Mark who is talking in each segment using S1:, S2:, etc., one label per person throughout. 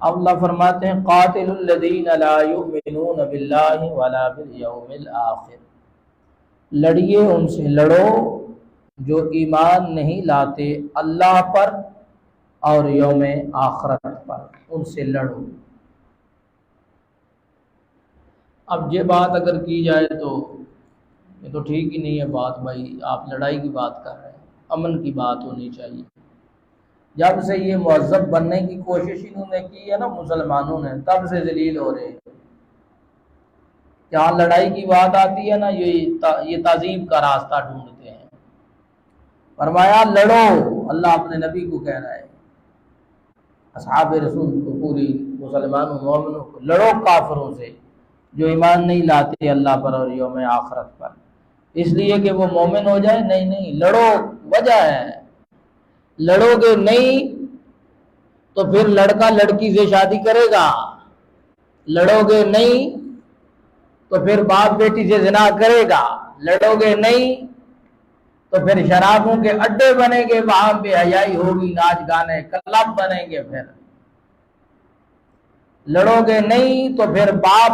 S1: اب اللہ فرماتے ہیں قاتل الذین لا یؤمنون باللہ ولا بالیوم الآخر، لڑیے ان سے، لڑو جو ایمان نہیں لاتے اللہ پر اور یوم آخرت پر، ان سے لڑو۔ اب یہ بات اگر کی جائے تو یہ تو ٹھیک ہی نہیں ہے بات بھائی، آپ لڑائی کی بات کر رہے ہیں، امن کی بات ہونی چاہیے۔ جب سے یہ مہذب بننے کی کوشش انہوں نے کی ہے نا مسلمانوں نے، تب سے ذلیل ہو رہے ہیں۔ جہاں لڑائی کی بات آتی ہے نا یہ تہذیب کا راستہ ڈھونڈتے ہیں۔ فرمایا لڑو، اللہ اپنے نبی کو کہہ رہا ہے، اصحاب رسول کو، پوری مسلمانوں مومنوں کو، لڑو کافروں سے جو ایمان نہیں لاتے اللہ پر اور یوم آخرت پر، اس لیے کہ وہ مومن ہو جائے؟ نہیں، لڑو، وجہ ہے، لڑو گے نہیں تو پھر لڑکا لڑکی سے شادی کرے گا، لڑو گے نہیں تو پھر باپ بیٹی سے زنا کرے گا، لڑو گے نہیں تو پھر شرابوں کے اڈے بنیں گے، وہاں بے حیائی ہوگی، ناچ گانے کلب بنیں گے، پھر لڑو گے نہیں تو پھر باپ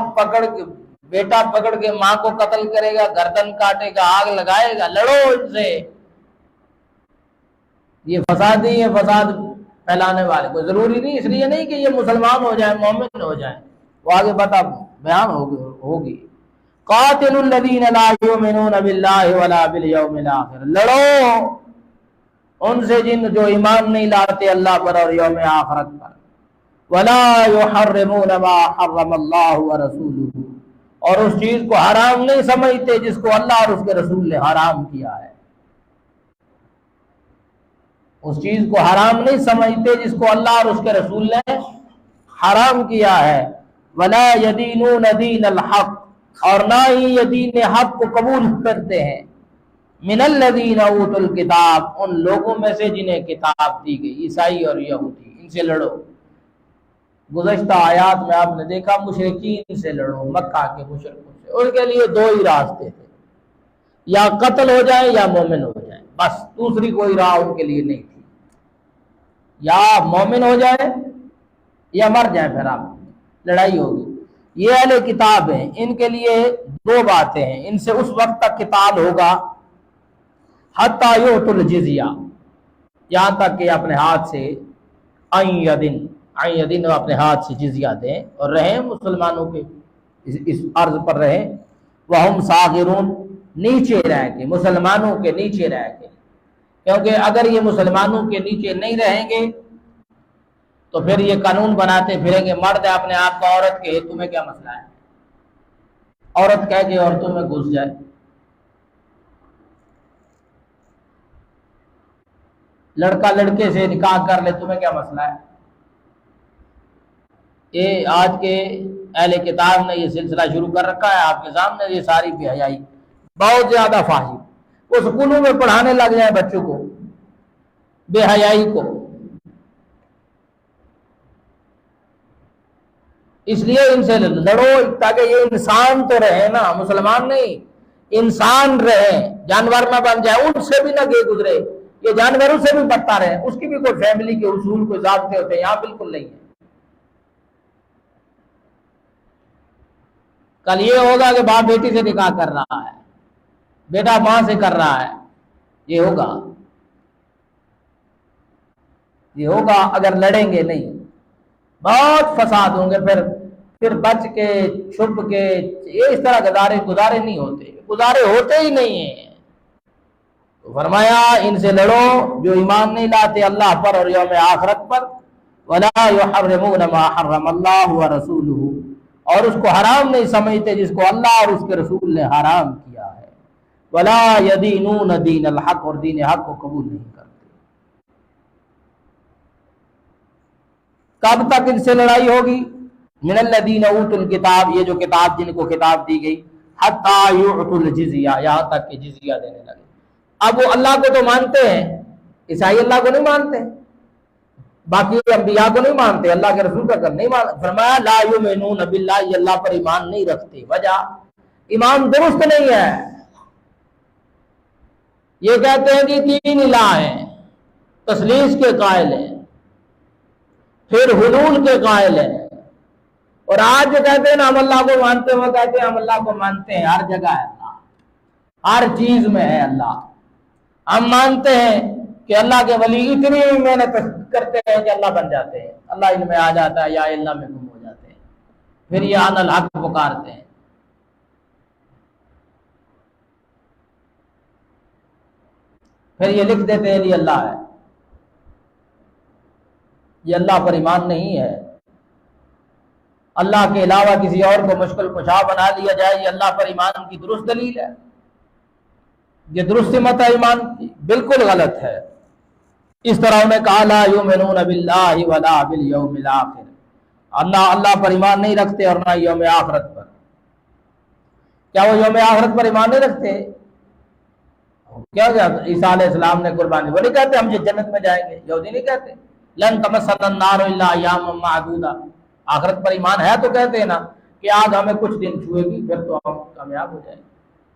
S1: بیٹا پکڑ کے ماں کو قتل کرے گا، گردن کاٹے گا، آگ لگائے گا۔ لڑو ان سے، یہ فساد نہیں ہے، فساد پھیلانے والے کو ضروری نہیں، اس لیے نہیں کہ یہ مسلمان ہو جائے، مومن ہو جائے، وہ آگے بیان ہوگی۔ قاتل الذین لا یؤمنون باللہ ولا بالیوم الآخر، لڑو ان سے جو ایمان نہیں لاتے اللہ پر اور یوم آخرت پر۔ ولا یحرمون ما حرم اللہ ورسولہ، اور اس چیز کو حرام نہیں سمجھتے جس کو اللہ اور اس کے رسول نے حرام کیا ہے، اس چیز کو حرام نہیں سمجھتے جس کو اللہ اور اس کے رسول نے حرام کیا ہے۔ ولا یدینون دین الحق، اور نہ ہی یہ دین حق کو قبول کرتے ہیں، من الذین اوتوا الکتاب، ان لوگوں میں سے جنہیں کتاب دی گئی، عیسائی اور یہودی، ان سے لڑو۔ گزشتہ آیات میں آپ نے دیکھا مشرکین سے لڑو، مکہ کے مشرکوں سے، ان کے لیے دو ہی راستے تھے، یا قتل ہو جائے یا مومن ہو جائے، بس دوسری کوئی راہ ان کے لیے نہیں تھی، یا مومن ہو جائے یا مر جائے، پھر آپ لڑائی ہوگی۔ یہ اہل کتاب ہیں، ان کے لیے دو باتیں ہیں، ان سے اس وقت تک قتال ہوگا حتی یؤتوا الجزیہ، یہاں تک کہ اپنے ہاتھ سے عین اپنے ہاتھ سے جزیہ دیں اور رہیں مسلمانوں کے اس عرض پر رہیں، وہم صاغرون، نیچے رہ کے، مسلمانوں کے نیچے رہ کے، کیونکہ اگر یہ مسلمانوں کے نیچے نہیں رہیں گے تو پھر یہ قانون بناتے پھریں گے، مرد ہے اپنے آپ کو عورت کے، تمہیں کیا مسئلہ ہے، عورت کہہ کے عورتوں میں گھس جائے، لڑکا لڑکے سے نکاح کر لے، تمہیں کیا مسئلہ ہے۔ یہ آج کے اہل کتاب نے یہ سلسلہ شروع کر رکھا ہے آپ کے سامنے، یہ ساری بے حیائی بہت زیادہ فاحش، وہ سکولوں میں پڑھانے لگ جائیں بچوں کو بے حیائی کو، اس لیے ان سے لڑو تاکہ یہ انسان تو رہے نا، مسلمان نہیں، انسان رہے، جانور نہ بن جائے، ان سے بھی نہ گزرے، یہ جانوروں سے بھی بدتر ہے، اس کی بھی کوئی فیملی کے اصول کوئی ضابطے ہوتے ہیں، یہاں بالکل نہیں ہے۔ کل یہ ہوگا کہ باپ بیٹی سے نکاح کر رہا ہے، بیٹا ماں سے کر رہا ہے، یہ ہوگا اگر لڑیں گے نہیں، بہت فساد ہوں گے، پھر بچ کے چھپ کے، یہ اس طرح گزارے نہیں ہوتے، گزارے ہوتے ہی نہیں ہیں۔ تو فرمایا ان سے لڑو جو ایمان نہیں لاتے اللہ پر اور یوم آخرت پر، ولا یحرمون ما حرم اللہ ورسولہ، اور اس کو حرام نہیں سمجھتے جس کو اللہ اور اس کے رسول نے حرام کیا ہے، ولا یدینون دین الحق، اور دین حق کو قبول نہیں کرتے۔ کب تک ان سے لڑائی ہوگی؟ من الذین اوتوا الکتاب، یہ جو کتاب جن کو کتاب دی گئی، حتی یعطوا الجزیہ، یہاں تک کہ جزیہ دینے لگے۔ اب وہ اللہ کو تو مانتے ہیں، عیسائی اللہ کو نہیں مانتے، باقی انبیاء کو نہیں مانتے، اللہ کے رسول کا نہیں مانتے، فرمایا لا یؤمنون باللہ، یہ اللہ پر ایمان نہیں رکھتے، وجہ ایمان درست نہیں ہے، یہ کہتے ہیں کہ تین الہ ہیں، تثلیث کے قائل ہیں، پھر حلول کے قائل ہیں۔ اور آج جو کہتے ہیں نا ہم اللہ کو مانتے ہیں، وہ کہتے ہیں ہم اللہ کو مانتے ہیں، ہر جگہ ہے اللہ، ہر چیز میں ہے اللہ۔ ہم مانتے ہیں کہ اللہ کے ولی اتنی محنت کرتے ہیں کہ اللہ بن جاتے ہیں، اللہ ان میں آ جاتا ہے یا اللہ میں گم ہو جاتے ہیں، پھر یہ ان الحق پکارتے ہیں۔ پھر یہ لکھ دیتے ہیں یہ اللہ ہے، یہ اللہ پر ایمان نہیں ہے۔ اللہ کے علاوہ کسی اور کو مشکل کشا بنا لیا جائے، یہ اللہ پر ایمان کی درست دلیل ہے؟ یہ درست سمت ہے ایمان کی؟ بالکل غلط ہے۔ اس طرح انہیں کہا لا یؤمنون باللہ ولا بالیوم الآخر، اللہ پر ایمان نہیں رکھتے اور نہ یوم آخرت پر۔ کیا وہ یوم آخرت پر ایمان نہیں رکھتے؟ کیا عیسیٰ علیہ السلام نے قربانی، وہ نہیں کہتے ہم جنت میں جائیں گے؟ یہودی نہیں کہتے لن تمسنا النار الا ایاما معدودا؟ آخرت پر ایمان ہے تو کہتے ہیں نا کہ آج ہمیں کچھ دن چھوئے گی پھر تو ہم کامیاب ہو جائیں گے،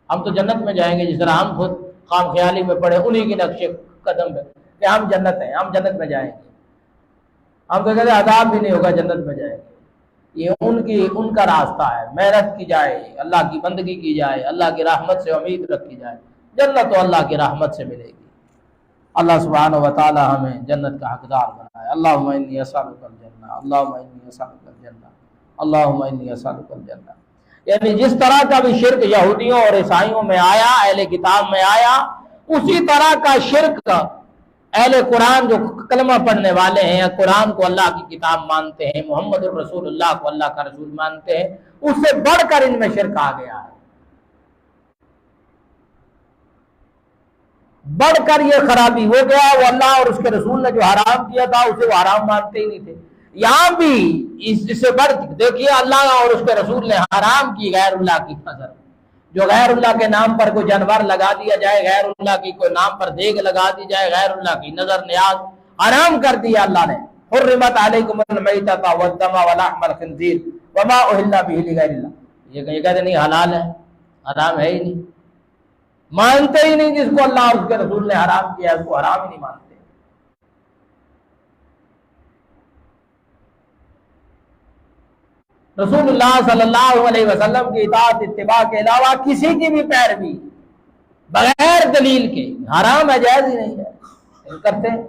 S1: ہم تو جنت میں جائیں گے۔ جس طرح ہم خود خام خیالی میں پڑے انہی کی نقش قدم پہ کہ ہم جنت ہیں، ہم جنت میں جائیں گے، ہم تو کہتے ہیں عذاب بھی نہیں ہوگا، جنت میں جائیں گے۔ یہ ان کا راستہ ہے، محنت کی جائے، اللہ کی بندگی کی جائے، اللہ کی رحمت سے امید رکھی جائے، جنت تو اللہ کی رحمت سے ملے گی۔ اللہ سبحانہ و تعالی ہمیں جنت کا حقدار بنائے۔ اللہم انی اسألک الجنہ، اللہم انی اسألک الجنہ، اللہم انی اسألک الجنہ۔ یعنی جس طرح کا بھی شرک یہودیوں اور عیسائیوں میں آیا، اہل کتاب میں آیا، اسی طرح کا شرک اہل قرآن جو کلمہ پڑھنے والے ہیں، قرآن کو اللہ کی کتاب مانتے ہیں، محمد الرسول اللہ کو اللہ کا رسول مانتے ہیں، اس سے بڑھ کر ان میں شرک آ گیا ہے۔ بڑھ کر یہ خرابی ہو گیا، وہ اللہ اور اس کے رسول نے جو حرام کیا تھا اسے وہ حرام مانتے ہی نہیں تھے۔ یہاں بھی اس سے بڑھ دیکھیے، اللہ اور اس کے رسول نے حرام کی غیر اللہ کی نظر، جو غیر اللہ کے نام پر کوئی جانور لگا دیا جائے، غیر اللہ کی کوئی نام پر دیگ لگا دی جائے، غیر اللہ کی نظر نیاز حرام کر دیا اللہ نے۔ حرمت علیکم المیتۃ والدم ولحم الخنزیر وما اہل بہ لغیر اللہ، یہ کہتے نہیں حلال ہے، حرام ہے ہی نہیں، مانتے ہی نہیں۔ جس کو اللہ اور اس کے رسول نے حرام کیا اس کو حرام ہی نہیں مانتے۔ رسول اللہ صلی اللہ علیہ وسلم کی اطاعت اتباع کے علاوہ کسی کی بھی پیروی بغیر دلیل کے حرام ہے، جائز ہی نہیں ہے، کرتے ہیں۔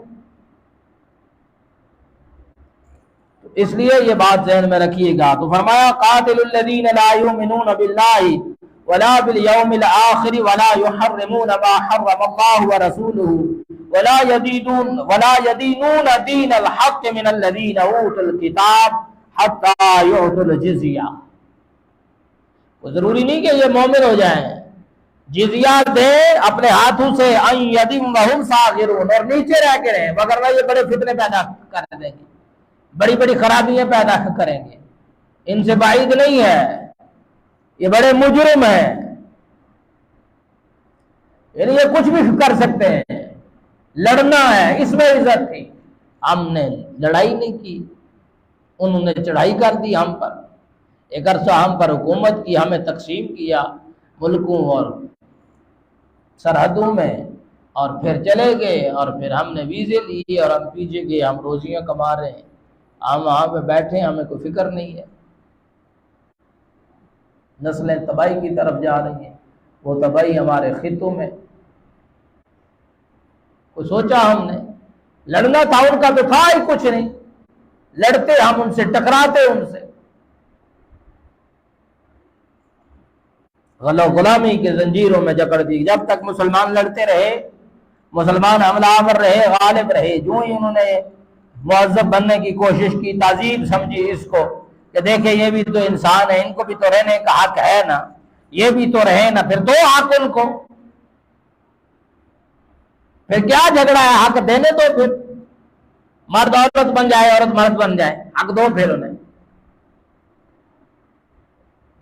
S1: اس لیے یہ بات ذہن میں رکھیے گا۔ تو فرمایا قاتل الذین لا یؤمنون باللہ ولا بالیوم الآخر ولا یحرمون ما حرم اللہ ورسولہ ولا یدینون دین الحق من الذین اوتوا الکتاب حتی یعطوا الجزیہ۔ وہ ضروری نہیں کہ یہ مومن ہو جائیں، جزیہ دیں اپنے ہاتھوں سے، ان یدم وہم صاغرون، اور نیچے رہ کے رہیں، وگرنہ یہ بڑے فتنے پیدا کر دیں گے، بڑی بڑی خرابیاں پیدا کریں گے۔ ان سے بعید نہیں ہے، یہ بڑے مجرم ہیں، یعنی یہ کچھ بھی کر سکتے ہیں۔ لڑنا ہے، اس میں عزت تھی، ہم نے لڑائی نہیں کی، انہوں نے چڑھائی کر دی ہم پر، ایک عرصہ ہم پر حکومت کی، ہمیں تقسیم کیا ملکوں اور سرحدوں میں، اور پھر چلے گئے، اور پھر ہم نے ویزے لیے اور ہم پیچھے گئے، ہم روزیاں کما رہے ہیں، ہم وہاں پہ بیٹھے ہیں، ہمیں کوئی فکر نہیں ہے۔ نسلیں تباہی کی طرف جا رہی ہیں، وہ تباہی ہمارے خطوں میں، کوئی سوچا ہم نے؟ لڑنا تھا ان کا تو تھا ہی کچھ نہیں، لڑتے ہم ان سے، ٹکراتے ان سے، غلامی کے زنجیروں میں جکڑ دی۔ جب تک مسلمان لڑتے رہے، مسلمان حملہ آور رہے، غالب رہے، جو ہی انہوں نے مہذب بننے کی کوشش کی، تعظیم سمجھی اس کو کہ دیکھیں یہ بھی تو انسان ہے، ان کو بھی تو رہنے کا حق ہے نا، یہ بھی تو رہے نا، پھر دو حق ان کو، پھر کیا جھگڑا ہے، حق دینے دو، پھر مرد عورت بن جائے، عورت مرد بن جائے، حق دو پھر انہیں،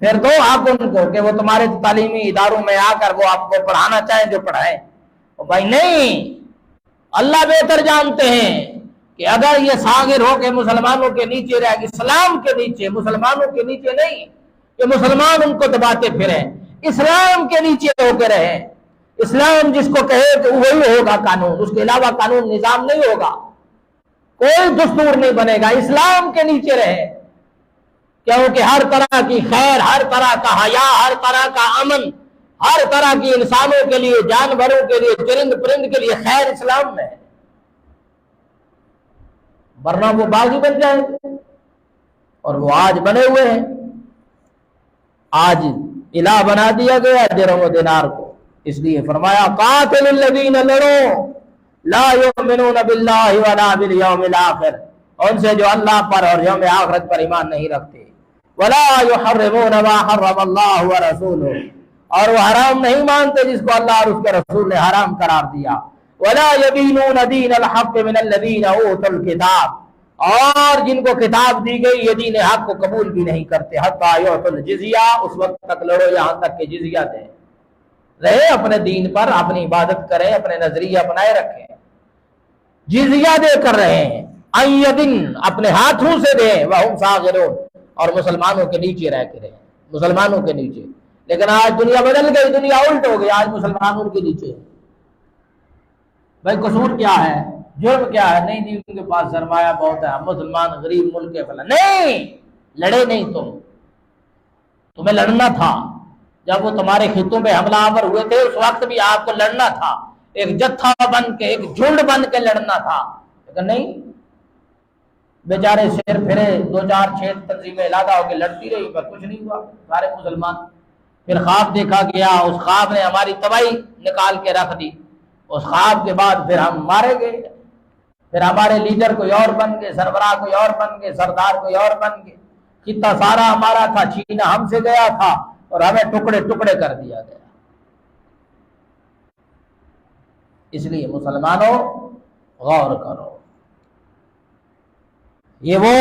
S1: پھر دو حق ان کو کہ وہ تمہارے تعلیمی اداروں میں آ کر وہ آپ کو پڑھانا چاہیں جو پڑھائیں۔ بھائی نہیں، اللہ بہتر جانتے ہیں کہ اگر یہ صاغر ہو کے مسلمانوں کے نیچے رہے، اسلام کے نیچے، مسلمانوں کے نیچے نہیں کہ مسلمان ان کو دباتے پھریں، اسلام کے نیچے ہو کے رہیں، اسلام جس کو کہے کہ وہی ہوگا قانون، اس کے علاوہ قانون نظام نہیں ہوگا۔ کوئی دستور نہیں بنے گا، اسلام کے نیچے رہے، کیونکہ ہر طرح کی خیر، ہر طرح کا حیا، ہر طرح کا امن، ہر طرح کی انسانوں کے لیے، جانوروں کے لیے، چرند پرند کے لیے خیر اسلام میں ہے، ورنہ وہ باغی بن جائیں گے، اور وہ آج بنے ہوئے ہیں۔ آج الہ بنا دیا گیا درہم و دینار کو، اس لیے فرمایا قاتل الذین، لڑو لا یؤمنون باللہ ولا بالیوم الاخر، ان سے جو اللہ پر اور یوم آخرت پر ایمان نہیں رکھتے، ولا یحرمون ما حرم اللہ ورسولہ، اور وہ حرام نہیں مانتے جس کو اللہ اور اس کے رسول نے حرام قرار دیا، ولا یدینون دین الحق من الذین اوتوا الکتاب، اور جن کو کتاب دی گئی یہ دین حق کو قبول بھی نہیں کرتے، حتی یعطوا الجزیہ، اس وقت تک لڑو یہاں تک کہ جزیہ دیں، رہے اپنے دین پر، اپنی عبادت کریں، اپنے نظریے اپنائے رکھیں، جزیہ دے کر رہے ہیں، ایدن اپنے ہاتھوں سے دیں، وہم صاغرون، اور مسلمانوں کے نیچے رہ کے رہیں، مسلمانوں کے نیچے۔ لیکن آج دنیا بدل گئی، دنیا الٹ ہو گئی، آج مسلمانوں کے نیچے۔ بھائی قصور کیا ہے، جرم کیا ہے؟ نہیں جی ان کے پاس سرمایہ بہت ہے، ہم مسلمان غریب ملک کے فلاں، نہیں لڑے نہیں، تمہیں لڑنا تھا، جب وہ تمہارے خطوں پہ حملہ آور ہوئے تھے اس وقت بھی آپ کو لڑنا تھا، ایک جتھا بن کے، ایک جھنڈ بن کے لڑنا تھا، لیکن نہیں، بیچارے شیر پھرے، 2-4-6 تنظیمیں علادہ ہو کے لڑتی رہی، پر کچھ نہیں ہوا، سارے مسلمان۔ پھر خواب دیکھا گیا، اس خواب نے ہماری تباہی نکال کے رکھ دی، اس خواب کے بعد پھر ہم مارے گئے، پھر ہمارے لیڈر کوئی اور بن گئے، سربراہ کوئی اور بن گئے، سردار کوئی اور بن گئے، کتنا سارا ہمارا تھا چھینا ہم سے گیا تھا، اور ہمیں ٹکڑے ٹکڑے کر دیا گیا۔ اس لیے مسلمانوں غور کرو، یہ وہ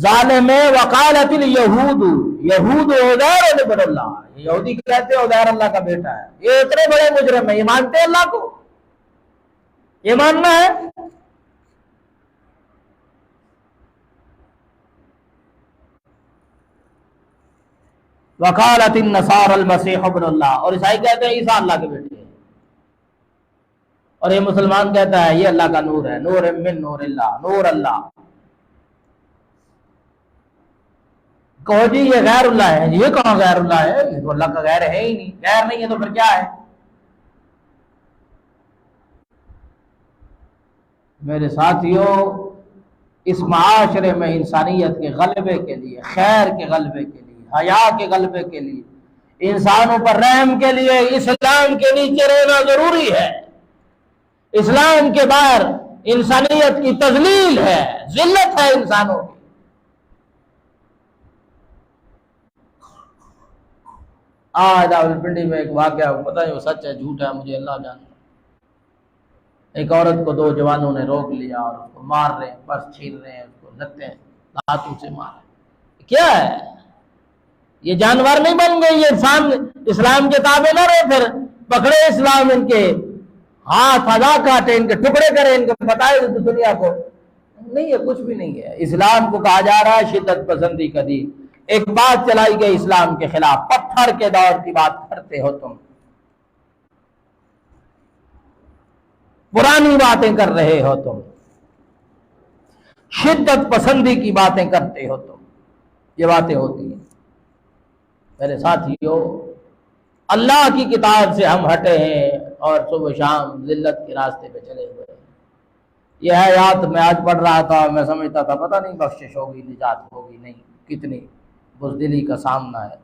S1: ظالم ہے، وقالت الیہود، یہود عزیر ابن اللہ، یہودی کہتے ہیں عزیر اللہ کا بیٹا ہے، یہ اتنے بڑے مجرم ہیں، یہ مانتے ہیں اللہ کو، یہ ماننا ہے۔ وقالت النصارى المسیح ابن اللہ، اور عیسائی کہتے ہیں عیسیٰ اللہ کے بیٹے ہیں، اور یہ مسلمان کہتا ہے یہ اللہ کا نور ہے، نور من نور اللہ، نور اللہ۔ کہو جی یہ غیر اللہ ہے، یہ کہاں غیر اللہ ہے، یہ تو اللہ کا غیر ہے ہی نہیں، غیر نہیں ہے تو پھر کیا ہے؟ میرے ساتھیوں، اس معاشرے میں انسانیت کے غلبے کے لیے، خیر کے غلبے کے لیے، حیا کے غلبے کے لیے، انسانوں پر رحم کے لیے اسلام کے نیچے رہنا ضروری ہے۔ اسلام کے باہر انسانیت کی تذلیل ہے، ذلت ہے انسانوں کی۔ آج راولپنڈی میں ایک واقعہ، پتہ نہیں وہ سچ ہے جھوٹ ہے، مجھے اللہ جانتا۔ ایک عورت کو 2 جوانوں نے روک لیا اور اس کو مار رہے ہیں، بس چھین رہے ہیں، اس کو لتے ہیں، دھاتوں سے مار رہے ہیں۔ کیا ہے یہ؟ جانور نہیں بن گئے یہ انسان؟ اسلام کے تابع نہ رہے، پھر پکڑے اسلام، ان کے ہاتھ ادا کاٹے، ان کے ٹکڑے کرے، ان کو بتائے دنیا کو نہیں، یہ کچھ بھی نہیں ہے۔ اسلام کو کہا جا رہا ہے شدت پسندی کا دین۔ ایک بات چلائی گئی اسلام کے خلاف، پتھر کے دور کی بات کرتے ہو تم، پرانی باتیں کر رہے ہو تم، شدت پسندی کی باتیں کرتے ہو تم، یہ باتیں ہوتی ہیں۔ میرے ساتھیوں، اللہ کی کتاب سے ہم ہٹے ہیں اور صبح شام ذلت کے راستے پہ چلے ہوئے ہیں۔ یہ آیات میں آج پڑھ رہا تھا، میں سمجھتا تھا پتہ نہیں بخشش ہوگی، نجات ہوگی، نہیں، کتنی بزدلی کا سامنا ہے۔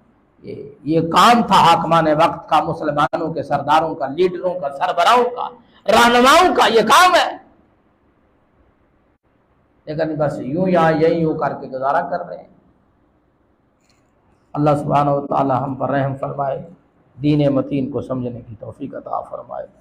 S1: یہ کام تھا حاکمان وقت کا، مسلمانوں کے سرداروں کا، لیڈروں کا، سربراہوں کا، رہنماؤں کا، یہ کام ہے، لیکن بس یوں یا یوں کر کے گزارا کر رہے ہیں۔ اللہ سبحانہ و تعالی ہم پر رحم فرمائے، دین متین کو سمجھنے کی توفیق عطا فرمائے۔